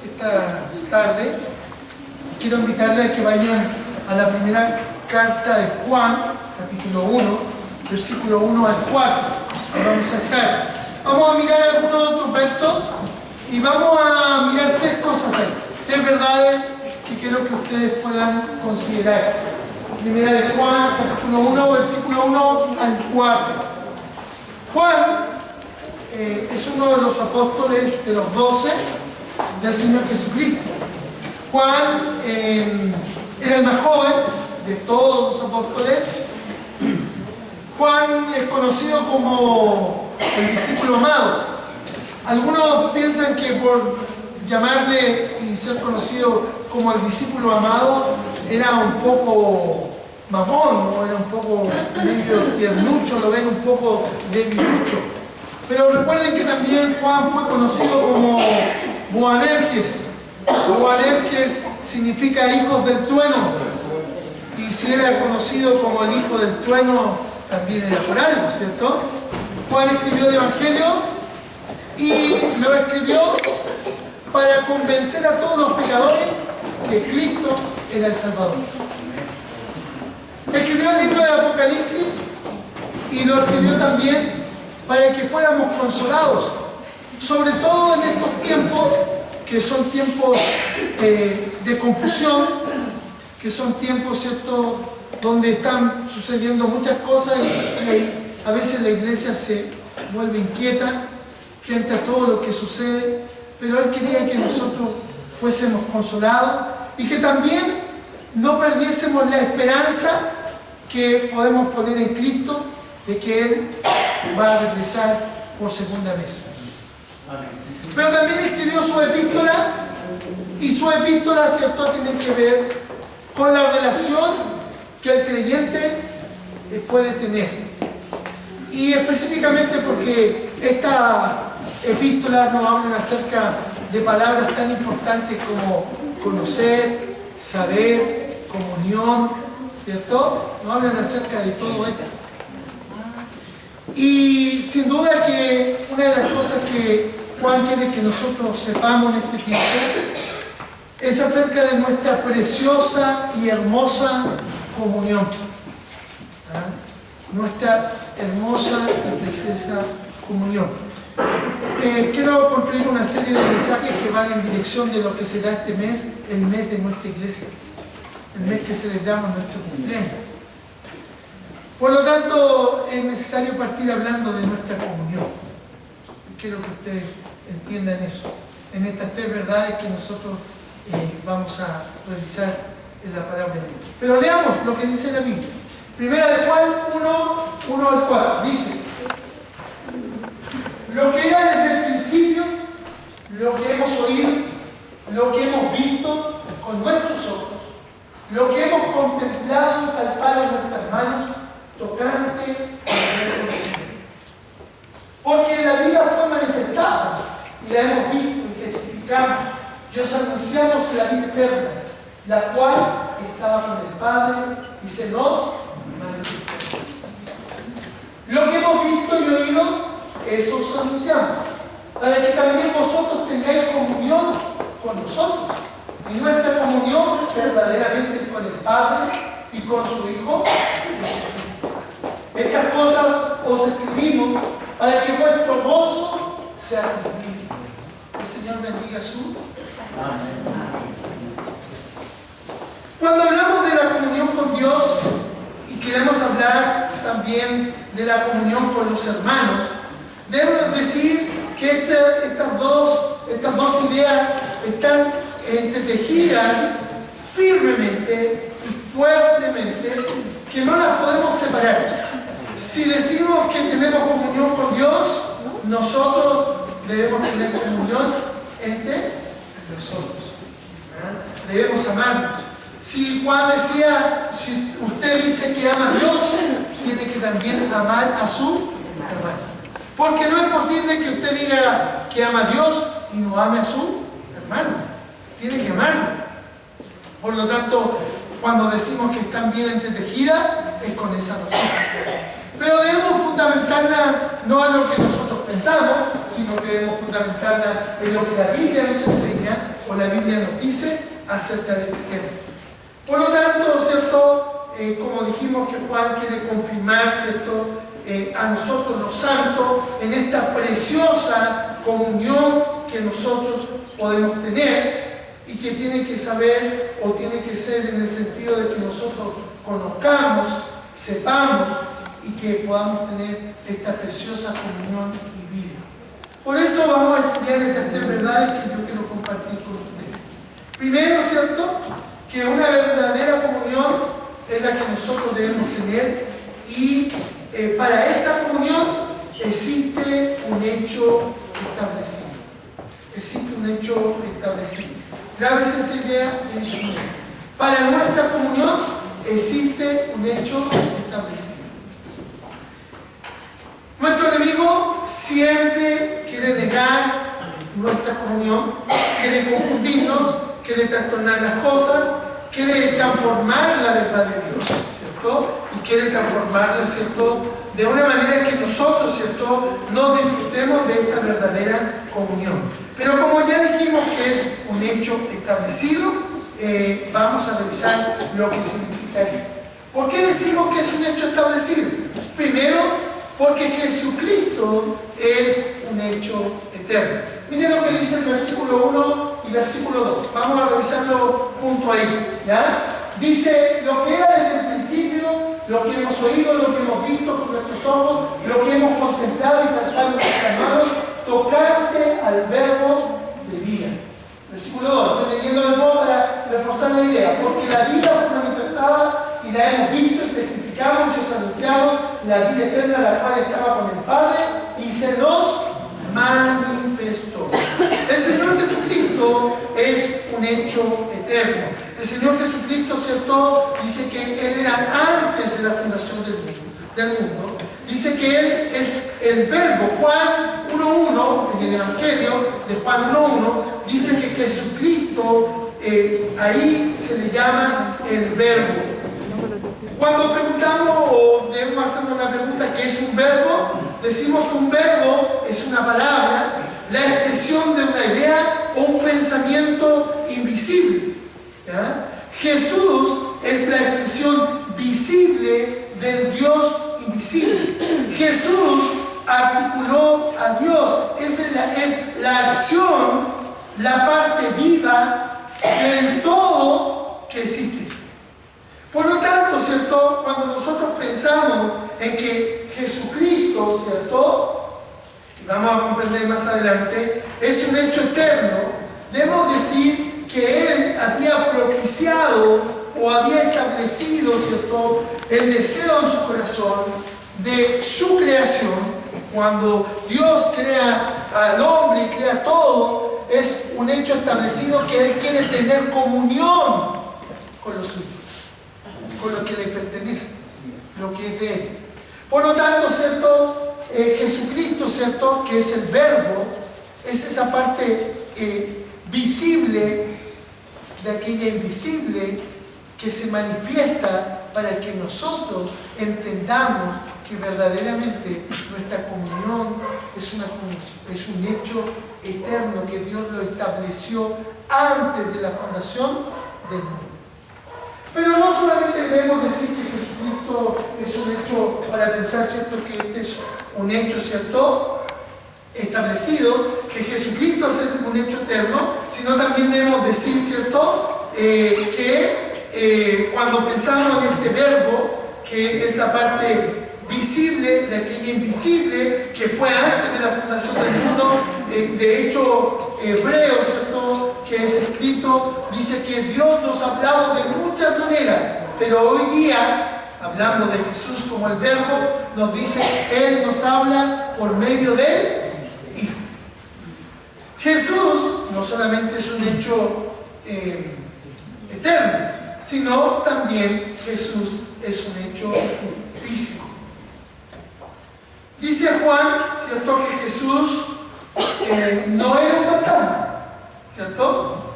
esta tarde, quiero invitarles a que vayan a la primera carta de Juan, capítulo 1, versículo 1 al 4. Ahí vamos a estar. Vamos a mirar algunos otros versos y vamos a mirar tres cosas ahí. Tres verdades que quiero que ustedes puedan considerar. Primera de Juan, capítulo 1, versículo 1 al 4. Juan es uno de los apóstoles de los 12 del Señor Jesucristo. Juan era el más joven de todos los apóstoles. Juan es conocido como el discípulo amado. Algunos piensan que por llamarle y ser conocido como el discípulo amado era un poco mamón, o era un poco medio tiernucho, lo ven un poco debilucho. Pero recuerden que también Juan fue conocido como Boanerges. Boanerges significa hijos del trueno. Y si era conocido como el hijo del trueno, también era por algo, ¿cierto? Juan escribió el Evangelio y lo escribió para convencer a todos los pecadores que Cristo era el Salvador. Escribió el libro de Apocalipsis y lo escribió también para que fuéramos consolados, sobre todo en estos tiempos que son tiempos de confusión, que son tiempos, ¿cierto?, donde están sucediendo muchas cosas y a veces la iglesia se vuelve inquieta frente a todo lo que sucede, pero Él quería que nosotros fuésemos consolados y que también no perdiésemos la esperanza que podemos poner en Cristo de que Él va a regresar por segunda vez. Pero también escribió su epístola, y su epístola, ¿cierto?, tiene que ver con la relación que el creyente puede tener. Y específicamente porque esta epístola nos habla acerca de palabras tan importantes como conocer, saber, comunión, ¿cierto? Nos hablan acerca de todo esto. Y sin duda que una de las cosas que Juan quiere que nosotros sepamos en este tiempo es acerca de nuestra preciosa y hermosa comunión. Nuestra hermosa y preciosa comunión. Quiero construir una serie de mensajes que van en dirección de lo que será este mes, el mes de nuestra iglesia, el mes que celebramos nuestro cumpleaños. Por lo tanto, es necesario partir hablando de nuestra comunión. Quiero que ustedes entiendan eso, en estas tres verdades que nosotros vamos a revisar en la palabra de Dios. Pero leamos lo que dice la Biblia. Primera de Juan 1 al 4. Dice: lo que era desde el principio, lo que hemos oído, lo que hemos visto con nuestros ojos, lo que hemos contemplado y palpado en nuestras manos, tocante al reino de Dios. Porque la vida fue manifestada y la hemos visto y testificamos y os anunciamos la vida eterna, la cual estaba con el Padre y se nos manifestó. Lo que hemos visto y oído, eso os anunciamos, para que también vosotros tengáis comunión con nosotros. Y nuestra comunión verdaderamente es con el Padre y con su Hijo Jesucristo. Estas cosas os escribimos para que vuestro gozo sea cumplido. El Señor bendiga su amén. Cuando hablamos de la comunión con Dios y queremos hablar también de la comunión con los hermanos, debemos decir que estas dos ideas están entretejidas firmemente y fuertemente, que no las podemos separar. Si decimos que tenemos comunión con Dios, nosotros debemos tener comunión entre nosotros. Debemos amarnos. Si Juan decía, si usted dice que ama a Dios, tiene que también amar a su hermano. Porque no es posible que usted diga que ama a Dios y no ame a su hermano. Tiene que amarlo. Por lo tanto, cuando decimos que están bien entretejidas, es con esa razón. Pero debemos fundamentarla no en lo que nosotros pensamos, sino que debemos fundamentarla en lo que la Biblia nos enseña o la Biblia nos dice acerca de este tema. Por lo tanto, ¿cierto? Como dijimos que Juan quiere confirmar, ¿cierto? A nosotros los santos en esta preciosa comunión que nosotros podemos tener y que tiene que saber o tiene que ser en el sentido de que nosotros conozcamos, sepamos y que podamos tener esta preciosa comunión y vida. Por eso vamos a estudiar estas tres verdades que yo quiero compartir con ustedes. Primero, ¿cierto? Que una verdadera comunión es la que nosotros debemos tener y para esa comunión existe un hecho establecido. Existe un hecho establecido. Grábese esa idea en su mente. Para nuestra comunión existe un hecho establecido. Nuestro enemigo siempre quiere negar nuestra comunión, quiere confundirnos, quiere trastornar las cosas, quiere transformar la verdad de Dios, ¿cierto? Y quiere transformarla, ¿cierto? De una manera que nosotros, ¿cierto? No disfrutemos de esta verdadera comunión. Pero como ya dijimos que es un hecho establecido, vamos a revisar lo que significa esto. ¿Por qué decimos que es un hecho establecido? Primero, porque Jesucristo es un hecho eterno. Miren lo que dice el versículo 1 y versículo 2. Vamos a revisarlo junto ahí, ¿ya? Dice, lo que era desde el principio, lo que hemos oído, lo que hemos visto con nuestros ojos, lo que hemos contemplado y tratado con nuestras manos, tocante al verbo de vida. Versículo 2, estoy leyendo de nuevo para reforzar la idea. Porque la vida fue manifestada y la hemos visto y testificamos y os anunciamos la vida eterna, la cual estaba con el Padre y se nos manifestó. El Señor Jesucristo es un hecho eterno. El Señor Jesucristo, ¿cierto? Dice que Él era antes de la fundación del mundo. Dice que Él es el verbo. Juan 1.1, en el Evangelio de Juan 1.1, dice que Jesucristo, ahí se le llama el verbo. Cuando preguntamos o debemos hacernos la pregunta ¿qué es un verbo? Decimos que un verbo es una palabra, la expresión de una idea o un pensamiento invisible. ¿Ya? Jesús es la expresión visible del Dios invisible. Jesús articuló a Dios, es la acción, la parte viva del todo que existe. Por lo tanto, ¿cierto? Cuando nosotros pensamos en que Jesucristo, ¿cierto? Y vamos a comprender más adelante, es un hecho eterno, debemos decir que Él había propiciado o había establecido, ¿cierto?, el deseo en su corazón de su creación. Cuando Dios crea al hombre y crea todo, es un hecho establecido que Él quiere tener comunión con los suyos, con lo que le pertenece, lo que es de Él. Por lo tanto, ¿cierto? Jesucristo, ¿cierto?, que es el verbo, es esa parte visible de aquella invisible que se manifiesta para que nosotros entendamos que verdaderamente nuestra comunión es un hecho eterno que Dios lo estableció antes de la fundación del mundo. Pero no solamente debemos decir que Jesucristo es un hecho, para pensar, ¿cierto?, que este es un hecho, ¿cierto?, establecido, que Jesucristo es un hecho eterno, sino también debemos decir, ¿cierto?, que cuando pensamos en este verbo, que es la parte visible de aquella invisible que fue antes de la fundación del mundo, de hecho, Hebreo, ¿cierto?, que es escrito, dice que Dios nos ha hablado de muchas maneras, pero hoy día, hablando de Jesús como el verbo, nos dice, Él nos habla por medio del Hijo. Jesús no solamente es un hecho eterno, sino también Jesús es un hecho físico. Dice Juan, ¿cierto?, que Jesús no era un fantasma, ¿cierto?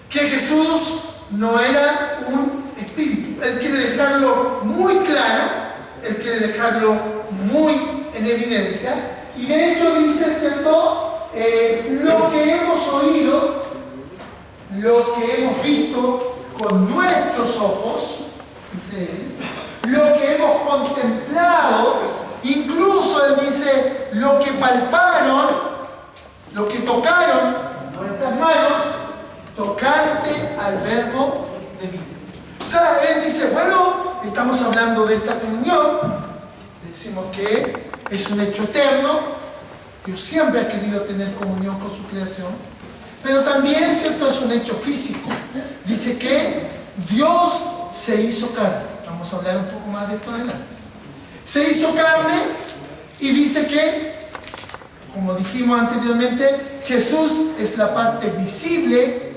Que Jesús no era un espíritu. Él quiere dejarlo muy claro, Él quiere dejarlo muy en evidencia, y de hecho dice, ¿cierto?, lo que hemos oído, lo que hemos visto con nuestros ojos, dice él, lo que hemos contemplado, incluso él dice, lo que palparon, lo que tocaron nuestras manos, tocante al verbo de vida. O sea, él dice, bueno, estamos hablando de esta comunión, decimos que es un hecho eterno, Dios siempre ha querido tener comunión con su creación, pero también, ¿cierto?, es un hecho físico. Dice que Dios se hizo carne. Vamos a hablar un poco más de esto adelante. Se hizo carne y dice que, como dijimos anteriormente, Jesús es la parte visible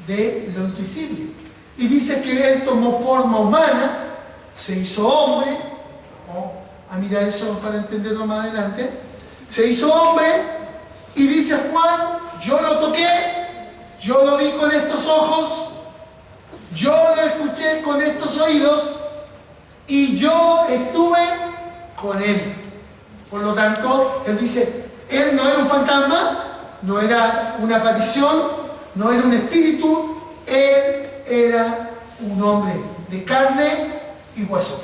de lo invisible. Y dice que Él tomó forma humana, se hizo hombre. Vamos a mirar eso para entenderlo más adelante. Se hizo hombre y dice Juan, yo lo toqué, yo lo vi con estos ojos, yo lo escuché con estos oídos y yo estuve con Él. Por lo tanto, Él dice, Él no era un fantasma, no era una aparición, no era un espíritu, Él era un hombre de carne y hueso.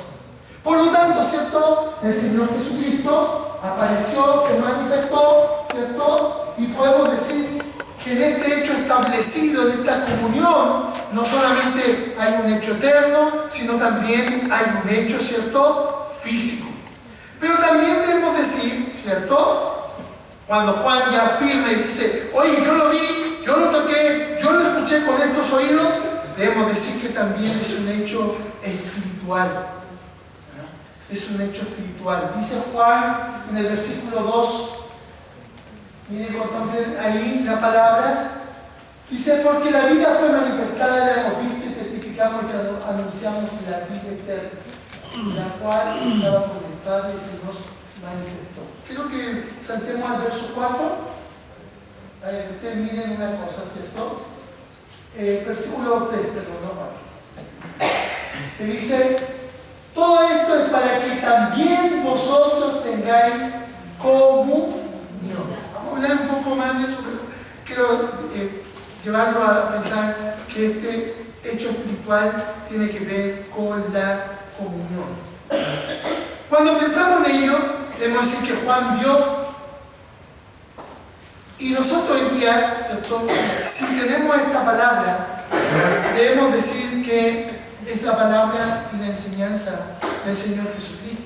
Por lo tanto, ¿cierto?, el Señor Jesucristo apareció, se manifestó, ¿cierto? Y podemos decir que en este hecho establecido, en esta comunión, no solamente hay un hecho eterno, sino también hay un hecho, ¿cierto?, físico. Pero también debemos decir, ¿cierto?, cuando Juan ya afirma y dice, oye, yo lo vi, yo lo toqué, yo lo escuché con estos oídos, debemos decir que también es un hecho espiritual. Es un hecho espiritual. Dice Juan en el versículo 2, miren, contemplen ahí la palabra, dice, porque la vida fue manifestada, la hemos visto y testificamos y anunciamos la vida eterna, la cual estaba por el Padre y se nos manifestó. Quiero que saltemos al verso 4, para que ustedes miren una cosa, ¿cierto? Versículo 3, perdón, no, que dice, todo esto es para que también vosotros tengáis comunión. Vamos a hablar un poco más de eso, pero quiero llevarlo a pensar que este hecho espiritual tiene que ver con la comunión. Cuando pensamos en ello, debemos decir que Juan vio, y nosotros hoy día, ¿cierto?, si tenemos esta palabra, debemos decir que es la palabra y la enseñanza del Señor Jesucristo.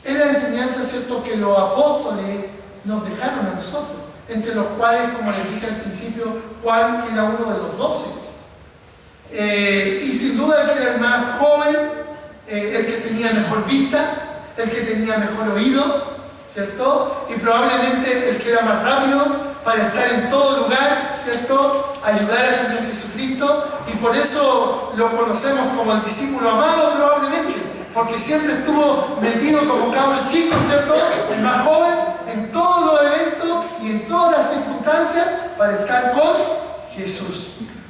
Es la enseñanza, ¿cierto?, que los apóstoles nos dejaron a nosotros, entre los cuales, como les dije al principio, Juan era uno de los 12. Y sin duda que era el más joven, el que tenía mejor vista, el que tenía mejor oído, ¿cierto? Y probablemente el que era más rápido para estar en todo lugar, ¿cierto?, ayudar al Señor Jesucristo, y por eso lo conocemos como el discípulo amado probablemente, porque siempre estuvo metido como cabro chico, ¿cierto?, el más joven, en todos los eventos y en todas las circunstancias para estar con Jesús.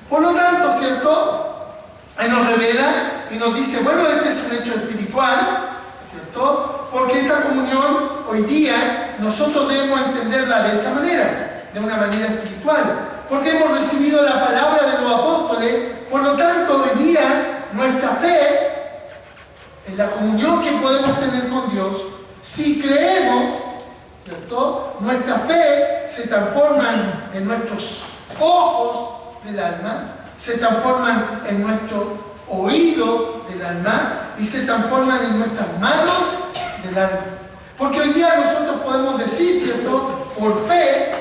Por lo tanto, ¿cierto?, Él nos revela y nos dice, bueno, este es un hecho espiritual, ¿cierto?, porque esta comunión hoy día nosotros debemos entenderla de esa manera, de una manera espiritual, porque hemos recibido la palabra de los apóstoles. Por lo tanto, hoy día nuestra fe, en la comunión que podemos tener con Dios, si creemos, ¿cierto?, nuestra fe se transforma en nuestros ojos del alma, se transforman en nuestro oído del alma y se transforman en nuestras manos del alma. Porque hoy día nosotros podemos decir, ¿cierto?, por fe,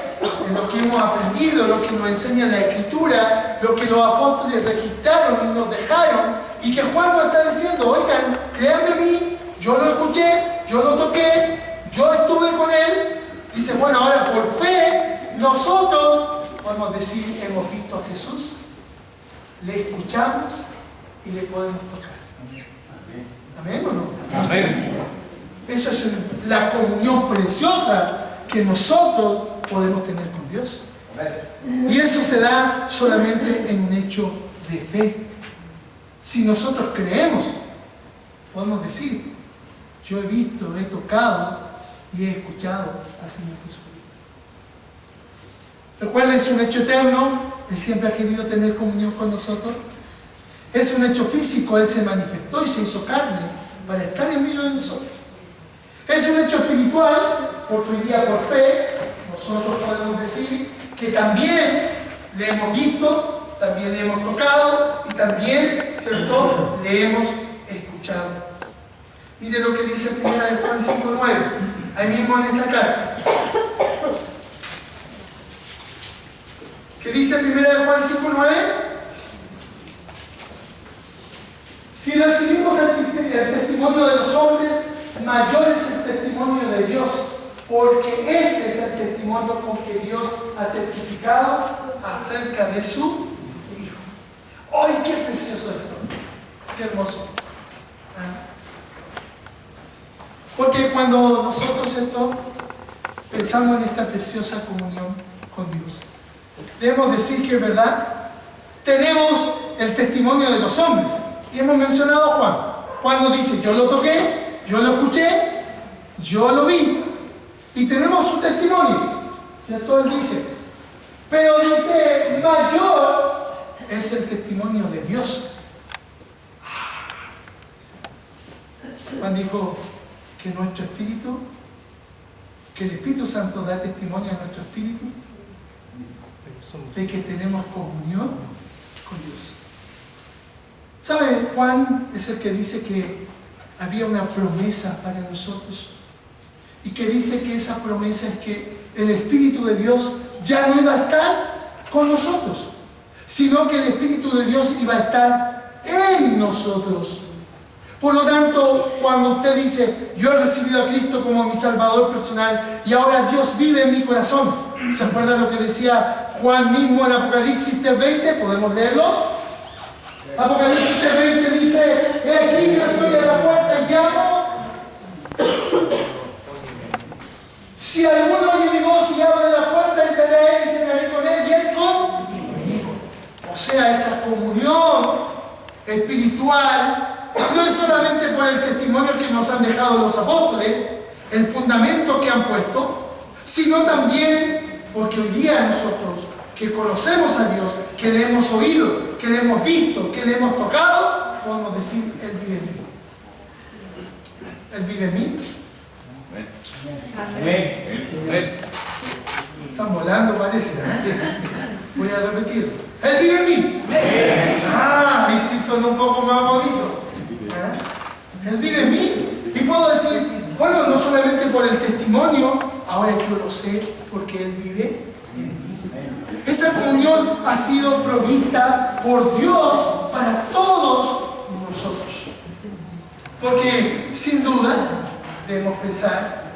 en lo que hemos aprendido, lo que nos enseña la Escritura, lo que los apóstoles registraron y nos dejaron, y que Juan nos está diciendo, oigan, créanme a mí, yo lo escuché, yo lo toqué, yo estuve con él. Dice, bueno, ahora por fe, nosotros podemos decir, hemos visto a Jesús, le escuchamos y le podemos tocar. ¿Amén o no? Amén. Eso es la comunión preciosa que nosotros podemos tener con Dios. Y eso se da solamente en un hecho de fe. Si nosotros creemos, podemos decir, yo he visto, he tocado y he escuchado al Señor Jesucristo. Recuerden, es un hecho eterno, Él siempre ha querido tener comunión con nosotros. Es un hecho físico, Él se manifestó y se hizo carne para estar en medio de nosotros. Es un hecho espiritual, porque hoy día por fe nosotros podemos decir que también le hemos visto, también le hemos tocado y también, ¿cierto?, le hemos escuchado. Mire lo que dice 1 Juan 5:9, ahí mismo en esta carta. ¿Qué dice 1 Juan 5:9? Si recibimos el testimonio de los hombres, mayor es el testimonio de Dios, porque este es el testimonio con que Dios ha testificado acerca de su Hijo. ¡Ay, qué precioso esto! ¡Qué hermoso! Porque cuando nosotros pensamos en esta preciosa comunión con Dios, debemos decir que es verdad, tenemos el testimonio de los hombres. Y hemos mencionado a Juan. Juan nos dice, yo lo toqué, yo lo escuché, yo lo vi. Y tenemos su testimonio, ¿cierto? Él dice, pero dice, mayor es el testimonio de Dios. Juan dijo que nuestro espíritu, que el Espíritu Santo da testimonio a nuestro espíritu de que tenemos comunión con Dios. ¿Sabe? Juan es el que dice que había una promesa para nosotros y que dice que esa promesa es que el Espíritu de Dios ya no iba a estar con nosotros, sino que el Espíritu de Dios iba a estar en nosotros. Por lo tanto, cuando usted dice, yo he recibido a Cristo como mi Salvador personal y ahora Dios vive en mi corazón, ¿se acuerda lo que decía Juan mismo en Apocalipsis 3:20? ¿Podemos leerlo? Apocalipsis 3:20 dice, he aquí yo estoy a la puerta y llamo. Si alguno oye mi voz y abre la puerta, entraré a él y cenaré con él y él conmigo. O sea, esa comunión espiritual no es solamente por el testimonio que nos han dejado los apóstoles, el fundamento que han puesto, sino también porque hoy día nosotros que conocemos a Dios, que le hemos oído, que le hemos visto, que le hemos tocado, podemos decir, Él vive en mí. Él vive en mí. Amén. Están volando, parece. Voy a repetir. Él vive en mí. Ahí sí son un poco más bonitos. Él vive en mí. Y puedo decir, bueno, no solamente por el testimonio, ahora yo lo sé porque Él vive en mí. Esa comunión ha sido provista por Dios para todos nosotros. Porque sin duda debemos pensar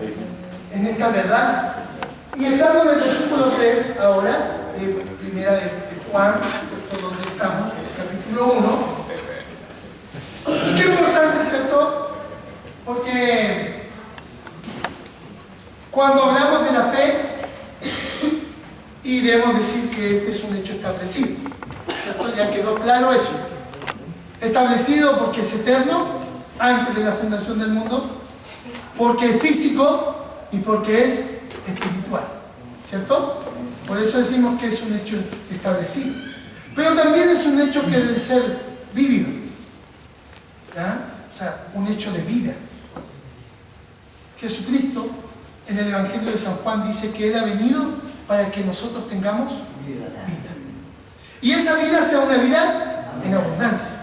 en esta verdad. Y estamos en el versículo 3 ahora, primera de Juan, ¿cierto? Donde estamos, capítulo 1. Y qué importante, ¿cierto? Porque cuando hablamos de la fe, y debemos decir que este es un hecho establecido, ¿cierto? Ya quedó claro eso. Establecido porque es eterno, antes de la fundación del mundo, porque es físico y porque es espiritual, ¿cierto? Por eso decimos que es un hecho establecido. Pero también es un hecho que debe ser vivido, ¿ya? O sea, un hecho de vida. Jesucristo en el Evangelio de San Juan dice que Él ha venido para que nosotros tengamos vida. Y esa vida sea una vida en abundancia.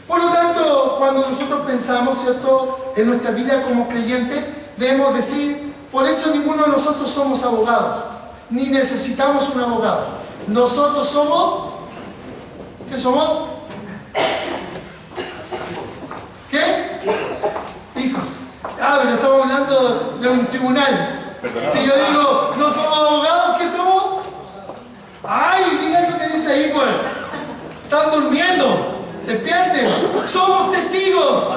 Por lo tanto, cuando nosotros pensamos, ¿cierto?, en nuestra vida como creyentes, debemos decir, por eso ninguno de nosotros somos abogados, ni necesitamos un abogado. Nosotros somos, ¿qué somos? ¿Qué? Hijos. Pero estamos hablando de un tribunal. Si yo digo, no somos abogados, ¿qué somos? ¡Ay! Mira lo que dice ahí, pues. Están durmiendo. Despierten. Somos testigos.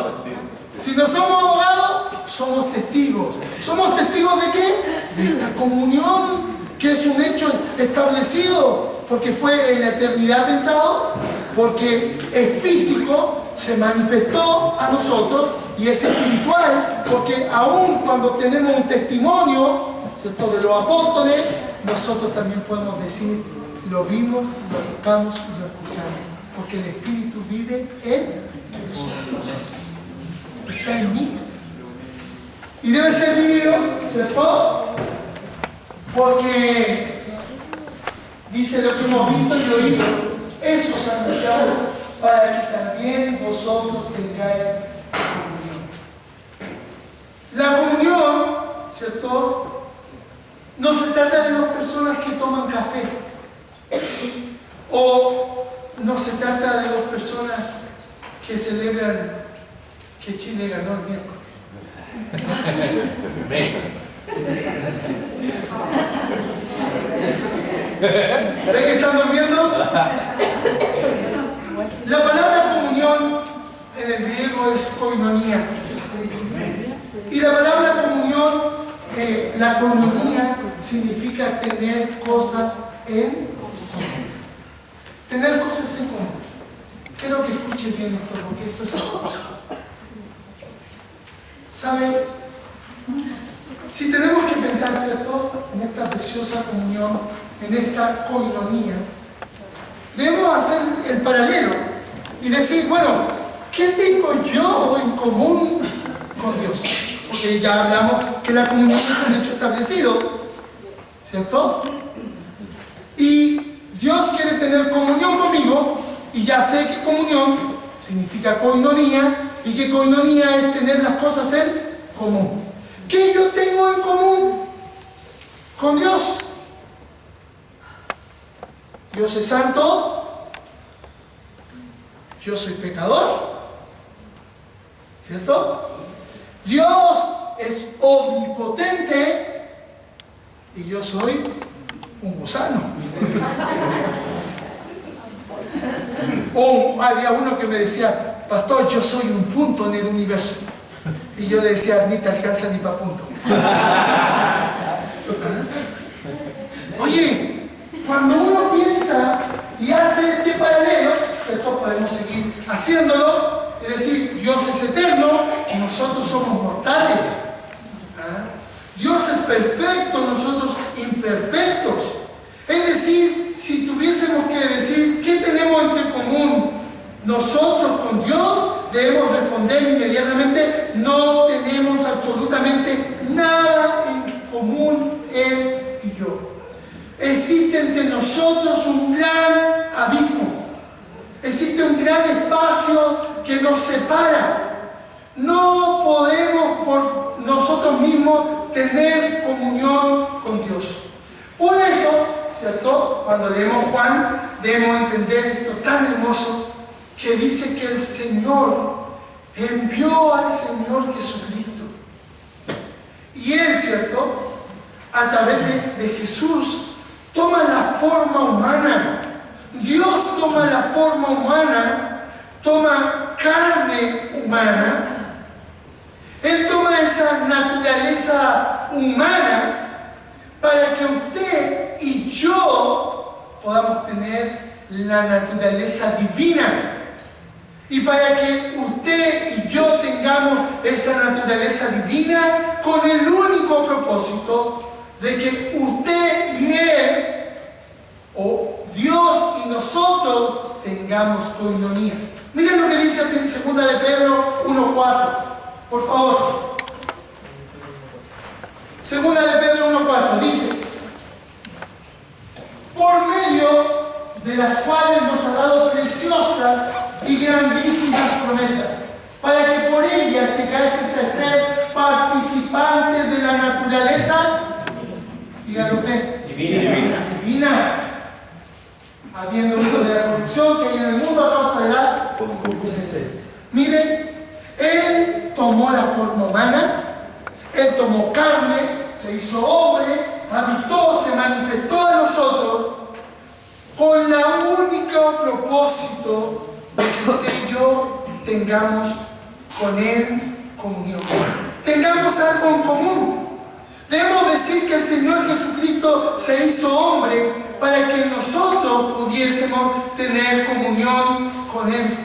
Si no somos abogados, somos testigos. ¿Somos testigos de qué? De esta comunión, que es un hecho establecido, porque fue en la eternidad pensado, porque es físico, se manifestó a nosotros, y es espiritual, porque aún cuando tenemos un testimonio, ¿cierto?, de los apóstoles, nosotros también podemos decir lo vimos, lo tocamos y lo escuchamos, porque el Espíritu vive en nosotros, está en mí. Y debe ser vivido, ¿cierto? Porque dice lo que hemos visto y oído, eso os anunciamos para que también vosotros tengáis comunión. La comunión, ¿cierto? No se trata de dos personas que toman café, o no se trata de dos personas que celebran que Chile ganó el miércoles. ¿Ven que están durmiendo? La palabra comunión en el griego es koinonia. Y la palabra comunión, la koinonia, significa tener cosas en común. Tener cosas en común. Quiero que escuchen bien esto, porque esto es hermoso. ¿Saben? Si tenemos que pensar, ¿cierto?, en esta preciosa comunión, en esta koinonia, debemos hacer el paralelo y decir, bueno, ¿qué tengo yo en común con Dios? Porque ya hablamos que la comunión es un hecho establecido, ¿cierto? Y Dios quiere tener comunión conmigo, y ya sé que comunión significa koinonia, y que koinonia es tener las cosas en común. ¿Qué yo tengo en común con Dios? Dios es santo, yo soy pecador, ¿cierto? Dios es omnipotente y yo soy un gusano. Había uno que me decía, pastor, yo soy un punto en el universo. Y yo le decía, ni te alcanza ni para punto. Oye, cuando uno piensa y hace este paralelo, ¿cierto?, podemos seguir haciéndolo y decir, Dios es eterno y nosotros somos mortales. Dios es perfecto, nosotros imperfectos. Es decir, si tuviésemos que decir qué tenemos entre común nosotros con Dios, debemos responder inmediatamente, no tenemos absolutamente nada en común Él y yo. Existe entre nosotros un gran abismo, existe un gran espacio que nos separa. No podemos por nosotros mismos tener comunión con Dios. Por eso, ¿cierto?, cuando leemos Juan, debemos entender esto tan hermoso que dice que el Señor envió al Señor Jesucristo. Y Él, ¿cierto?, a través de Jesús, toma la forma humana. Dios toma la forma humana, toma carne humana. Él toma esa naturaleza humana para que usted y yo podamos tener la naturaleza divina. Y para que usted y yo tengamos esa naturaleza divina con el único propósito de que usted y Él, o Dios y nosotros, tengamos koinonia. Miren lo que dice en 2 de Pedro 1:4, por favor. 2 de Pedro 1:4 dice, por medio de las cuales nos ha dado preciosas y grandísimas promesas, para que por ellas llegases a ser participantes de la naturaleza, dígalo usted, divina, habiendo huido de la corrupción que hay en el mundo a causa de la concupiscencia. Mire, Él tomó la forma humana, Él tomó carne, se hizo hombre, habitó, se manifestó a nosotros con el único propósito de que usted y yo tengamos con Él comunión. Tengamos algo en común. Debemos decir que el Señor Jesucristo se hizo hombre para que nosotros pudiésemos tener comunión con Él.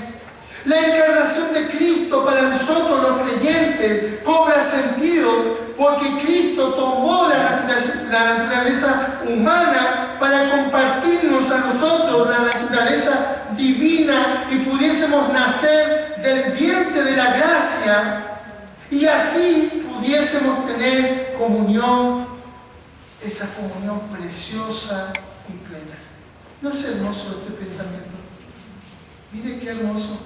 La encarnación de Cristo para nosotros los creyentes cobra sentido porque Cristo tomó la naturaleza humana para compartirnos tuviésemos a nosotros la naturaleza divina y pudiésemos nacer del vientre de la gracia y así pudiésemos tener comunión, esa comunión preciosa y plena. ¿No es hermoso este pensamiento? Mire qué hermoso.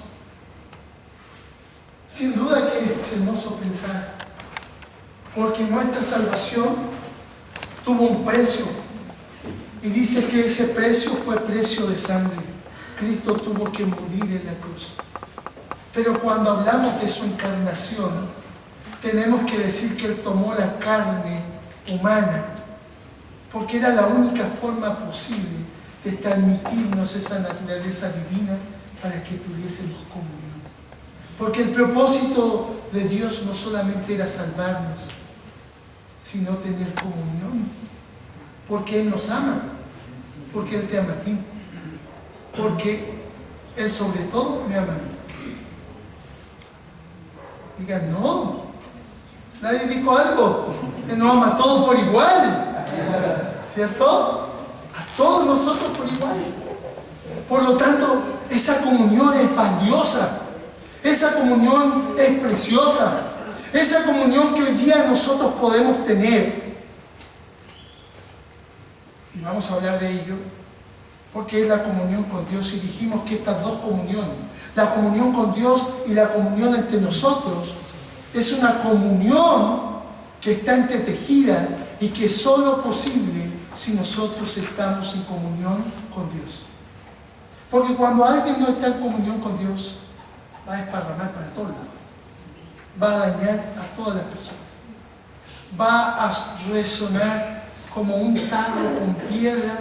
Sin duda que es hermoso pensar, porque nuestra salvación tuvo un precio, y dice que ese precio fue precio de sangre. Cristo tuvo que morir en la cruz. Pero cuando hablamos de su encarnación, tenemos que decir que Él tomó la carne humana, porque era la única forma posible de transmitirnos esa naturaleza divina para que tuviésemos comunión. Porque el propósito de Dios no solamente era salvarnos, sino tener comunión. Porque Él nos ama, porque Él te ama a ti, porque Él sobre todo me ama a mí. Digan, no, nadie dijo algo, Él nos ama a todos por igual, ¿cierto? A todos nosotros por igual. Por lo tanto, esa comunión es valiosa, esa comunión es preciosa, esa comunión que hoy día nosotros podemos tener. Y vamos a hablar de ello, porque es la comunión con Dios, y dijimos que estas dos comuniones, la comunión con Dios y la comunión entre nosotros, es una comunión que está entretejida y que es solo posible si nosotros estamos en comunión con Dios. Porque cuando alguien no está en comunión con Dios, va a esparramar para todos lados, va a dañar a todas las personas, va a resonar como un tarro con piedra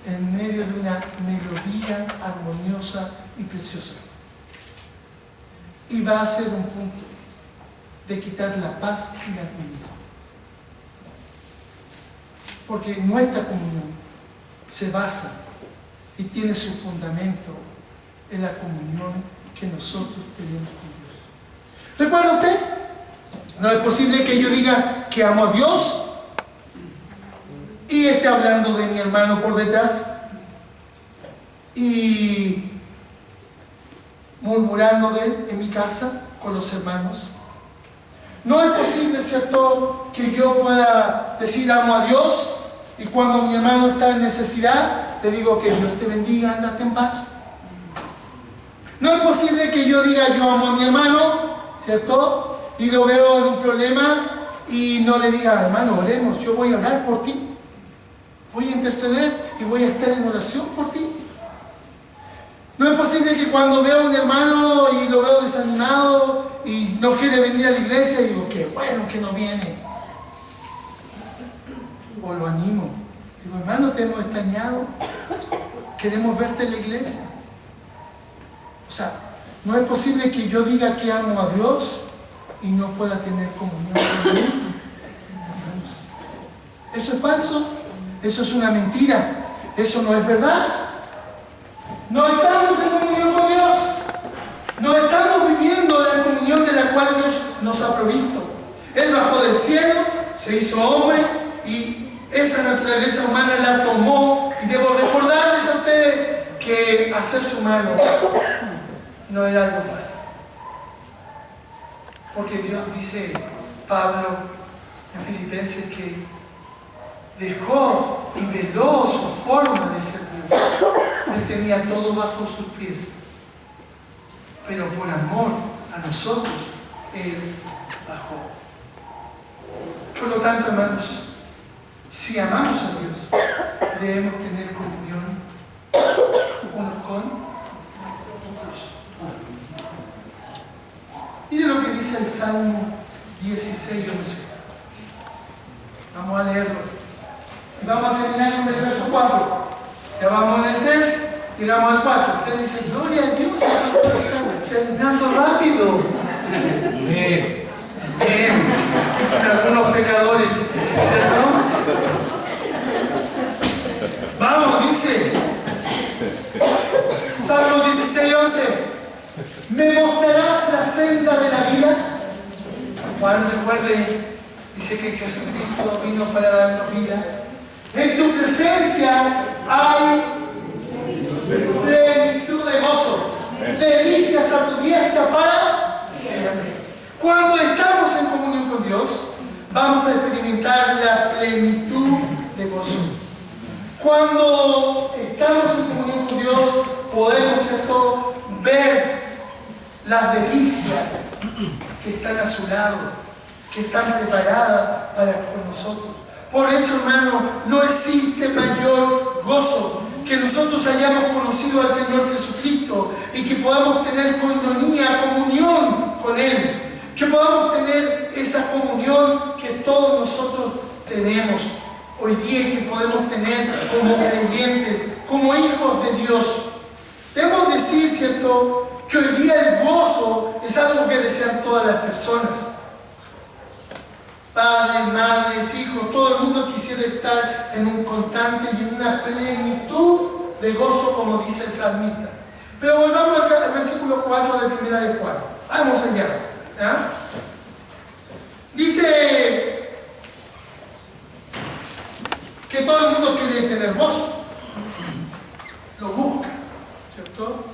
en medio de una melodía armoniosa y preciosa. Y va a ser un punto de quitar la paz y la comunión. Porque nuestra comunión se basa y tiene su fundamento en la comunión que nosotros tenemos con Dios. ¿Recuerda usted? No es posible que yo diga que amo a Dios y esté hablando de mi hermano por detrás y murmurando de él en mi casa con los hermanos. No es posible, ¿cierto?, que yo pueda decir amo a Dios y cuando mi hermano está en necesidad le digo que Dios te bendiga, andate en paz. No es posible que yo diga yo amo a mi hermano, ¿cierto?, y lo veo en un problema y no le diga, hermano, oremos, yo voy a orar por ti, voy a interceder y voy a estar en oración por ti. No es posible que cuando veo a un hermano y lo veo desanimado y no quiere venir a la iglesia, digo, qué bueno que no viene. O lo animo. Digo, hermano, te hemos extrañado. Queremos verte en la iglesia. O sea, no es posible que yo diga que amo a Dios y no pueda tener comunión con Dios. Eso es falso. Eso es una mentira. Eso no es verdad. No estamos en comunión con Dios. No estamos viviendo la comunión de la cual Dios nos ha provisto. Él bajó del cielo, se hizo hombre y esa naturaleza humana la tomó. Y debo recordarles a ustedes que hacerse humano no era algo fácil. Porque Dios, dice Pablo en Filipenses, que dejó y veló su forma de ser Dios. Él tenía todo bajo sus pies. Pero por amor a nosotros, Él bajó. Por lo tanto, hermanos, si amamos a Dios, debemos tener comunión unos con otros. Mire lo que dice el Salmo 16:11. Vamos a leerlo. Y vamos a terminar con el verso 4. Ya vamos en el 3, llegamos al 4. Usted dice, gloria a Dios, está terminando rápido. Bien. Son algunos pecadores, ¿cierto? Vamos, dice Salmo 16:11. ¿Me mostrarás la senda de la vida? Juan, recuerde, dice que Jesucristo vino para darnos vida. En tu presencia hay permanezca para siempre. Cuando estamos en comunión con Dios, vamos a experimentar la plenitud de gozo. Cuando estamos en comunión con Dios, podemos, ¿cierto?, ver las delicias que están a su lado, que están preparadas para con nosotros. Por eso, hermano, no existe mayor gozo que nosotros hayamos conocido al Señor Jesucristo y que podamos tener coinonía, comunión con Él, que podamos tener esa comunión que todos nosotros tenemos hoy día y que podemos tener como creyentes, como hijos de Dios. Debemos decir, ¿cierto?, que hoy día el gozo es algo que desean todas las personas. Padres, madres, hijos, todo el mundo quisiera estar en un constante y en una plenitud de gozo, como dice el salmista. Pero volvamos al versículo 4 de 1 de Juan. Vamos allá. ¿Ya? Dice que todo el mundo quiere tener gozo. Lo busca, ¿cierto?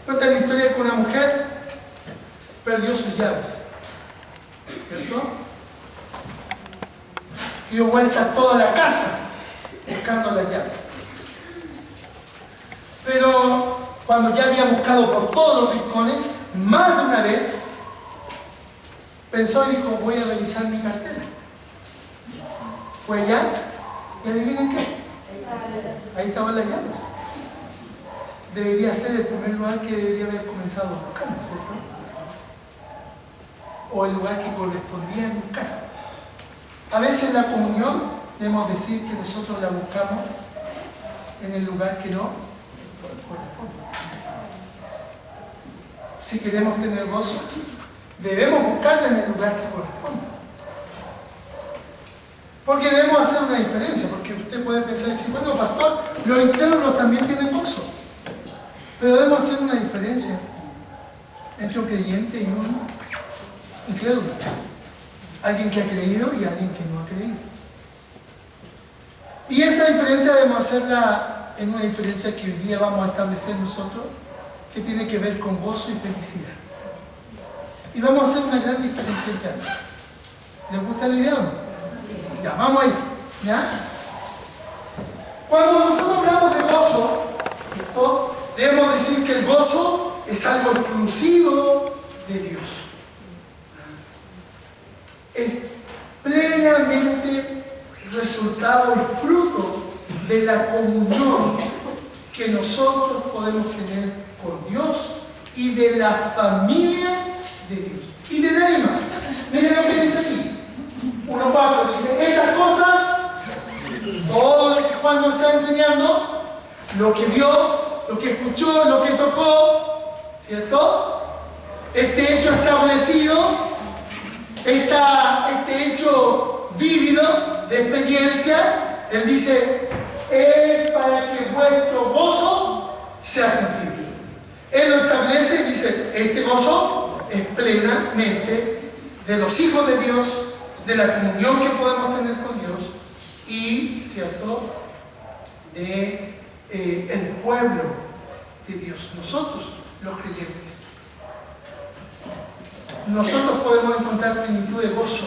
Cuenta la historia de que una mujer perdió sus llaves, ¿cierto? Dio vuelta a toda la casa buscando las llaves. Pero cuando ya había buscado por todos los rincones, más de una vez pensó y dijo: voy a revisar mi cartera. Fue allá y adivinen qué, ahí estaban las llaves. Debería ser el primer lugar que debería haber comenzado buscando, ¿cierto? O el lugar que correspondía a buscar. A veces la comunión, debemos decir que nosotros la buscamos en el lugar que no corresponde. Si queremos tener gozo, debemos buscarla en el lugar que corresponde. Porque debemos hacer una diferencia, porque usted puede pensar y decir: bueno, pastor, los incrédulos también tienen gozo. Pero debemos hacer una diferencia entre un creyente y un incrédulo. Alguien que ha creído y alguien que no ha creído. Y esa diferencia debemos hacerla en una diferencia que hoy día vamos a establecer nosotros, que tiene que ver con gozo y felicidad. Y vamos a hacer una gran diferencia entre ambos. ¿Les gusta la idea o no? Ya, vamos ahí. ¿Ya? Cuando nosotros hablamos de gozo, ¿cierto?, debemos decir que el gozo es algo exclusivo de Dios. Es plenamente resultado y fruto de la comunión que nosotros podemos tener con Dios y de la familia de Dios. Y de nadie más. Miren lo que dice aquí. 1:4 dice: estas cosas, todo lo que Juan nos está enseñando, lo que vio, lo que escuchó, lo que tocó, ¿cierto? Este hecho establecido, este hecho vívido de experiencia, él dice, es para que vuestro gozo sea cumplido. Él lo establece y dice, este gozo es plenamente de los hijos de Dios, de la comunión que podemos tener con Dios y, ¿cierto?, de el pueblo de Dios, nosotros los creyentes. Nosotros podemos encontrar plenitud de gozo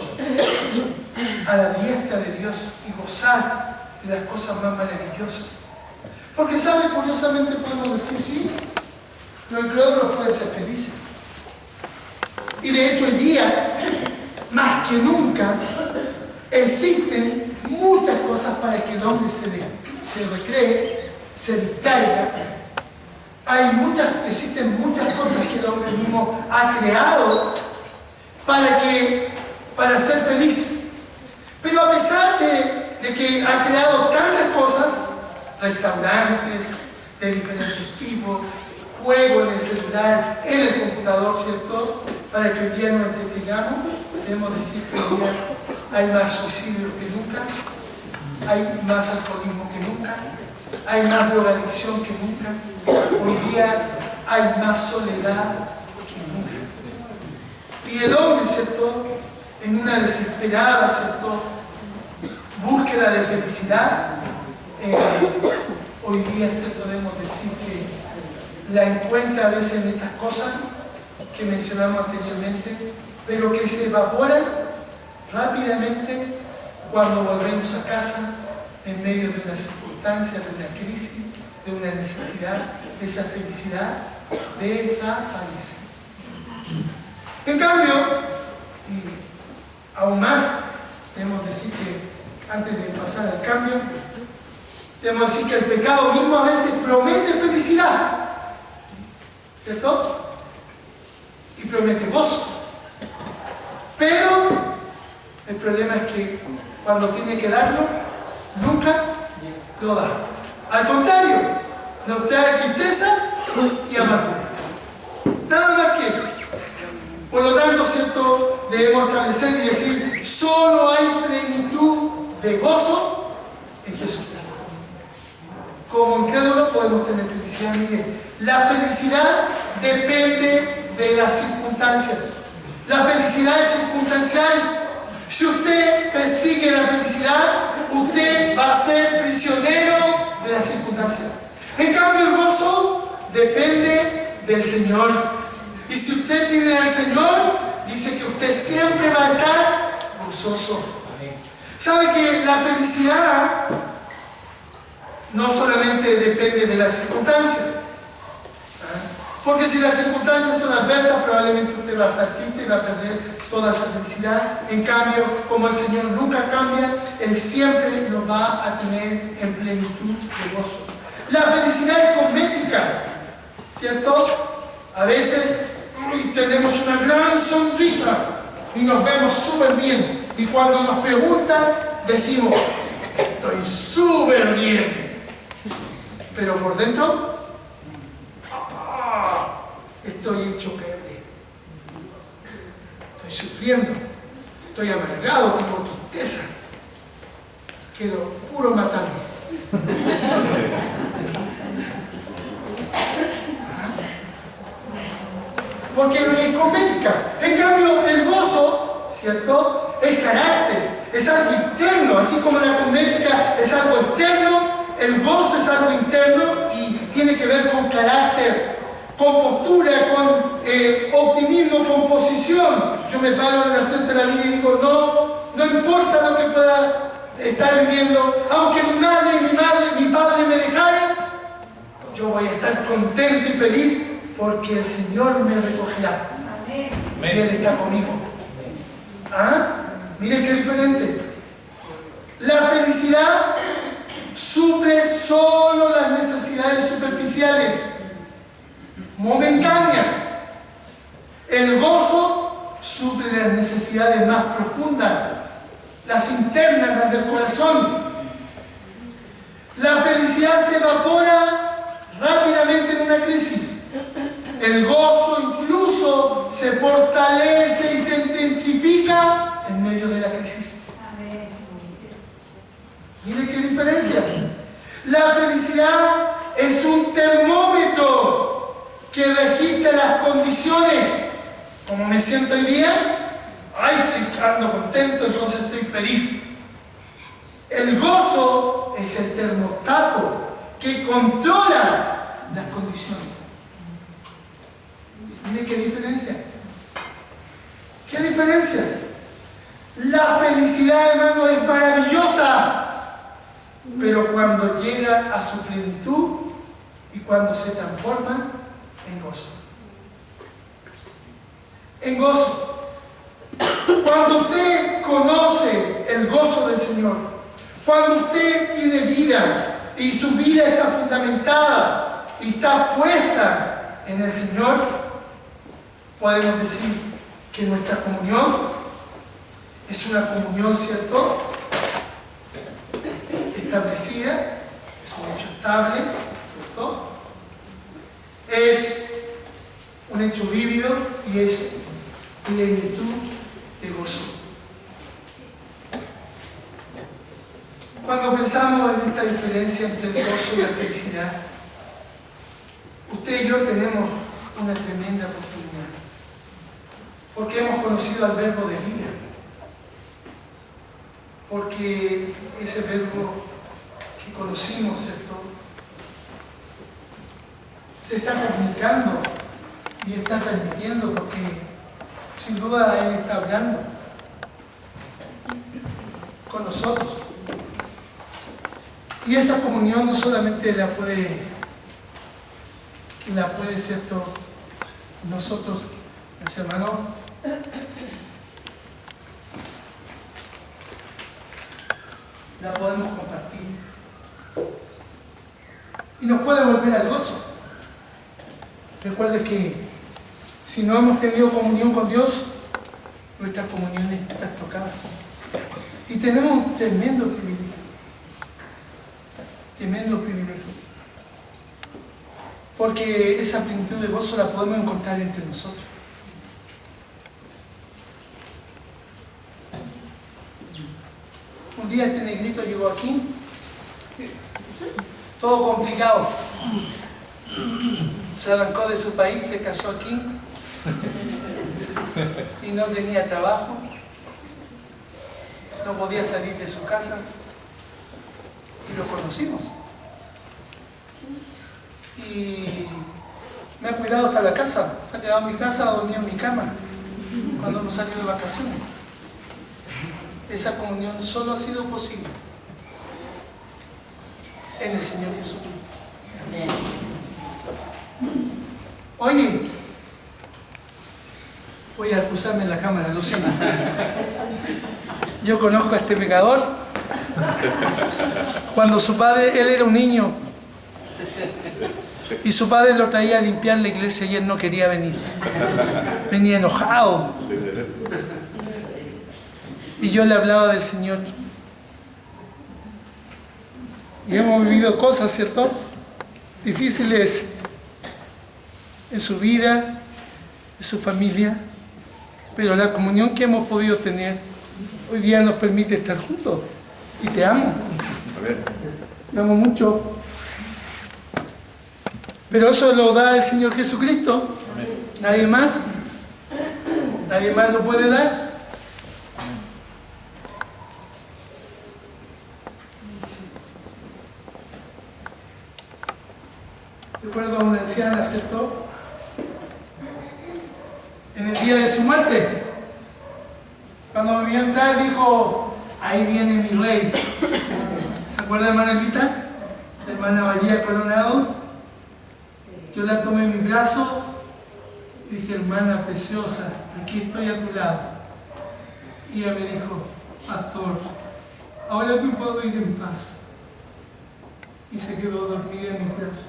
a la diestra de Dios y gozar de las cosas más maravillosas. Porque, ¿sabe? Curiosamente podemos decir, sí, los incrédulos pueden ser felices. Y de hecho hoy día, más que nunca, existen muchas cosas para que el hombre se recree, se distraiga. Existen muchas cosas que el hombre mismo ha creado para ser feliz. Pero a pesar de que ha creado tantas cosas, restaurantes de diferentes tipos, juegos en el celular, en el computador, ¿cierto?, para que hoy día nos entretengamos, debemos decir que hoy día hay más suicidios que nunca, hay más alcoholismo que nunca, hay más drogadicción que nunca, hoy día hay más soledad que nunca. Y el hombre, ¿cierto?, en una desesperada, ¿cierto?, búsqueda de felicidad, hoy día, ¿cierto?, debemos decir que la encuentra a veces en estas cosas que mencionamos anteriormente, pero que se evaporan rápidamente cuando volvemos a casa en medio de una circunstancia, de una crisis, de una necesidad, de esa felicidad, desaparece. En cambio, y aún más, debemos decir que antes de pasar al cambio, debemos decir que el pecado mismo a veces promete felicidad, ¿cierto? Y promete gozo. Pero el problema es que cuando tiene que darlo, nunca lo da. Al contrario, nos trae tristeza y amargura. Nada más que eso. Por lo tanto, ¿cierto? Debemos establecer y decir, solo hay plenitud de gozo en Jesús. Como incrédulos podemos tener felicidad. Miren, la felicidad depende de las circunstancias. La felicidad es circunstancial. Si usted persigue la felicidad, usted va a ser prisionero de las circunstancias. En cambio, el gozo depende del Señor. Y si usted tiene al Señor, dice que usted siempre va a estar gozoso. ¿Sabe que la felicidad no solamente depende de las circunstancias? Porque si las circunstancias son adversas, probablemente usted va a estar triste y va a perder toda esa felicidad. En cambio, como el Señor nunca cambia, Él siempre nos va a tener en plenitud de gozo. La felicidad es cosmética, ¿cierto? A veces tenemos una gran sonrisa y nos vemos súper bien. Y cuando nos preguntan, decimos, estoy súper bien. Pero por dentro, estoy hecho pebre. Estoy sufriendo. Estoy amargado, tengo tristeza. Quiero puro matarme. Porque es cosmética. En cambio, el gozo, ¿cierto? Es carácter, es algo interno. Así como la cosmética es algo externo, el gozo es algo interno y tiene que ver con carácter, con postura, con optimismo, con posición. Yo me paro en la frente de la vida y digo, no importa lo que pueda estar viviendo, aunque mi padre me dejare, yo voy a estar contento y feliz porque el Señor me recogerá. Y Él está conmigo. ¿Ah? Miren qué diferente. La felicidad suple solo las necesidades superficiales, momentáneas. El gozo suple las necesidades más profundas, las internas, las del corazón. La felicidad se evapora rápidamente en una crisis. El gozo incluso se fortalece y se intensifica en medio de la crisis. Mire qué diferencia. La felicidad es un termómetro que registra las condiciones. Como me siento hoy día, estoy ando contento, entonces estoy feliz. El gozo es el termostato que controla las condiciones. Mire qué diferencia. ¿Qué diferencia? La felicidad, hermano, es maravillosa. Pero cuando llega a su plenitud y cuando se transforma en gozo. En gozo. Cuando usted conoce el gozo del Señor, cuando usted tiene vida y su vida está fundamentada y está puesta en el Señor, podemos decir que nuestra comunión es una comunión, ¿cierto?, establecida, es un hecho estable, ¿cierto? Es un hecho vívido y es plenitud de gozo. Cuando pensamos en esta diferencia entre el gozo y la felicidad, usted y yo tenemos una tremenda oportunidad, porque hemos conocido al verbo de vida, porque ese verbo que conocimos, ¿cierto?, se está comunicando y está transmitiendo, porque sin duda Él está hablando con nosotros. Y esa comunión no solamente la puede, ¿cierto?, nosotros, mis hermanos, la podemos compartir. Y nos puede volver al gozo. Recuerde que si no hemos tenido comunión con Dios, nuestra comunión está tocada. Y tenemos un tremendo privilegio. Tremendo privilegio. Porque esa plenitud de gozo la podemos encontrar entre nosotros. Un día este negrito llegó aquí, todo complicado. Se arrancó de su país, se casó aquí y no tenía trabajo, no podía salir de su casa y lo conocimos. Y me ha cuidado hasta la casa, se ha quedado en mi casa, ha dormido en mi cama cuando hemos salido de vacaciones. Esa comunión solo ha sido posible en el Señor Jesucristo. Oye, voy a acusarme en la cámara, Luciana. Yo conozco a este pecador. Cuando su padre, él era un niño, y su padre lo traía a limpiar la iglesia y él no quería venir. Venía enojado. Y yo le hablaba del Señor. Y hemos vivido cosas, ¿cierto?, difíciles en su vida, en su familia, pero la comunión que hemos podido tener hoy día nos permite estar juntos. Y te amo. Te amo mucho. Pero eso lo da el Señor Jesucristo. Nadie más. Nadie más lo puede dar. Recuerdo a una anciana, ¿cierto?, en el día de su muerte, cuando me vio entrar, dijo: ahí viene mi rey. ¿Se acuerda, hermana Elvita? La hermana María Coronado. Yo la tomé en mi brazo y dije: hermana preciosa, aquí estoy a tu lado. Y ella me dijo: pastor, ahora me puedo ir en paz. Y se quedó dormida en mis brazos.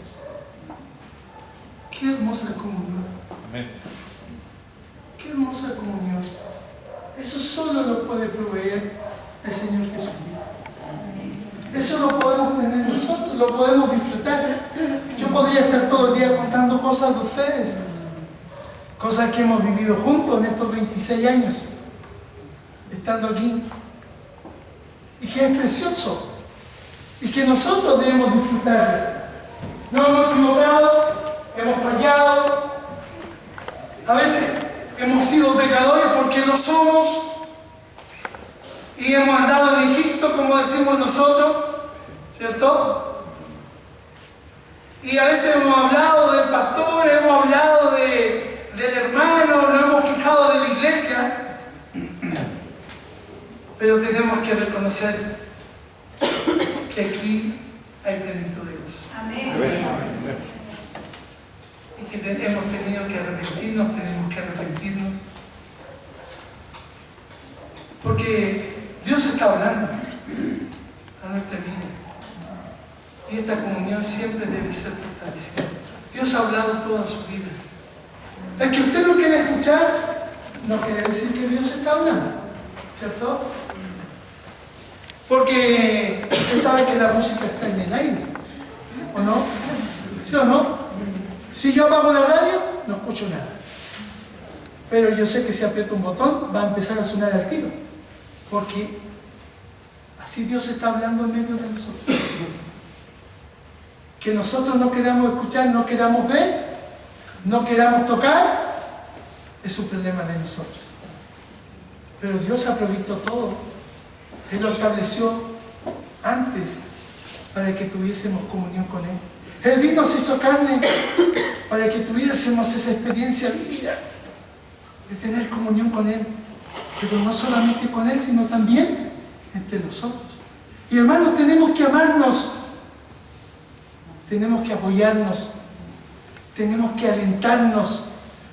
Qué hermosa comunión. Amén. Qué hermosa comunión. Eso solo lo puede proveer el Señor Jesucristo. Eso lo podemos tener nosotros, lo podemos disfrutar. Yo podría estar todo el día contando cosas de ustedes, cosas que hemos vivido juntos en estos 26 años, estando aquí, y que es precioso, y que nosotros debemos disfrutar. No hemos equivocado, hemos fallado, a veces hemos sido pecadores porque lo somos, y hemos andado en Egipto, como decimos nosotros, ¿cierto? Y a veces hemos hablado del pastor, hemos hablado del hermano, nos hemos quejado de la iglesia, pero tenemos que reconocer que aquí hay plenitud de gozo. Amén. Y que hemos tenido que arrepentirnos, tenemos que arrepentirnos. Porque Dios está hablando a nuestra vida. Y esta comunión siempre debe ser fortalecida. Dios ha hablado toda su vida. El que usted no quiere escuchar, no quiere decir que Dios está hablando, ¿cierto? Porque usted sabe que la música está en el aire, ¿o no? ¿Sí o no? Si yo apago la radio, no escucho nada. Pero yo sé que si aprieto un botón, va a empezar a sonar al tiro. Porque así Dios está hablando en medio de nosotros. Que nosotros no queramos escuchar, no queramos ver, no queramos tocar, es un problema de nosotros. Pero Dios ha provisto todo. Él lo estableció antes para que tuviésemos comunión con Él. Él vino, se hizo carne para que tuviésemos esa experiencia vivida de tener comunión con Él, pero no solamente con Él, sino también entre nosotros. Y hermanos, tenemos que amarnos, tenemos que apoyarnos, tenemos que alentarnos,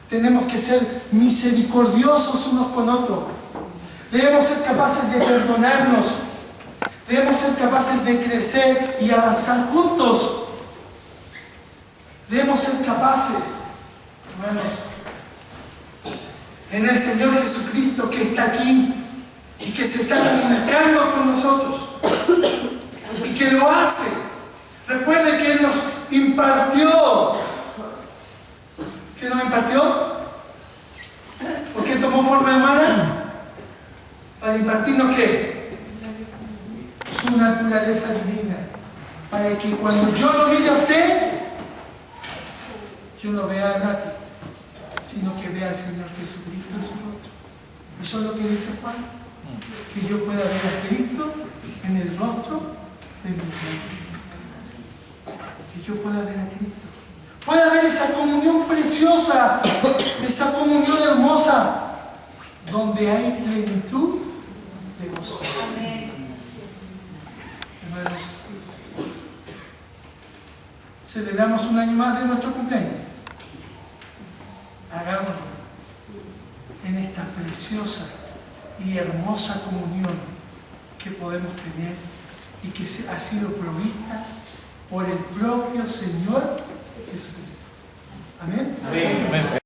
tenemos que ser misericordiosos unos con otros, debemos ser capaces de perdonarnos, debemos ser capaces de crecer y avanzar juntos, debemos ser capaces, hermanos, en el Señor Jesucristo que está aquí y que se está comunicando con nosotros y que lo hace. Recuerde que Él nos impartió. ¿Qué nos impartió? ¿Por qué tomó forma humana? Para impartirnos ¿qué? Su naturaleza divina. Para que cuando yo lo mire a usted, yo no vea a nadie, sino que vea al Señor Jesucristo en su rostro. Eso es lo que dice Juan, que yo pueda ver a Cristo en el rostro de mi Rey. Que yo pueda ver a Cristo. Pueda ver esa comunión preciosa, esa comunión hermosa, donde hay plenitud de gozo. Hermanos, celebramos un año más de nuestro cumpleaños. Hagámoslo en esta preciosa y hermosa comunión que podemos tener y que ha sido provista por el propio Señor Jesucristo. Amén. Amén.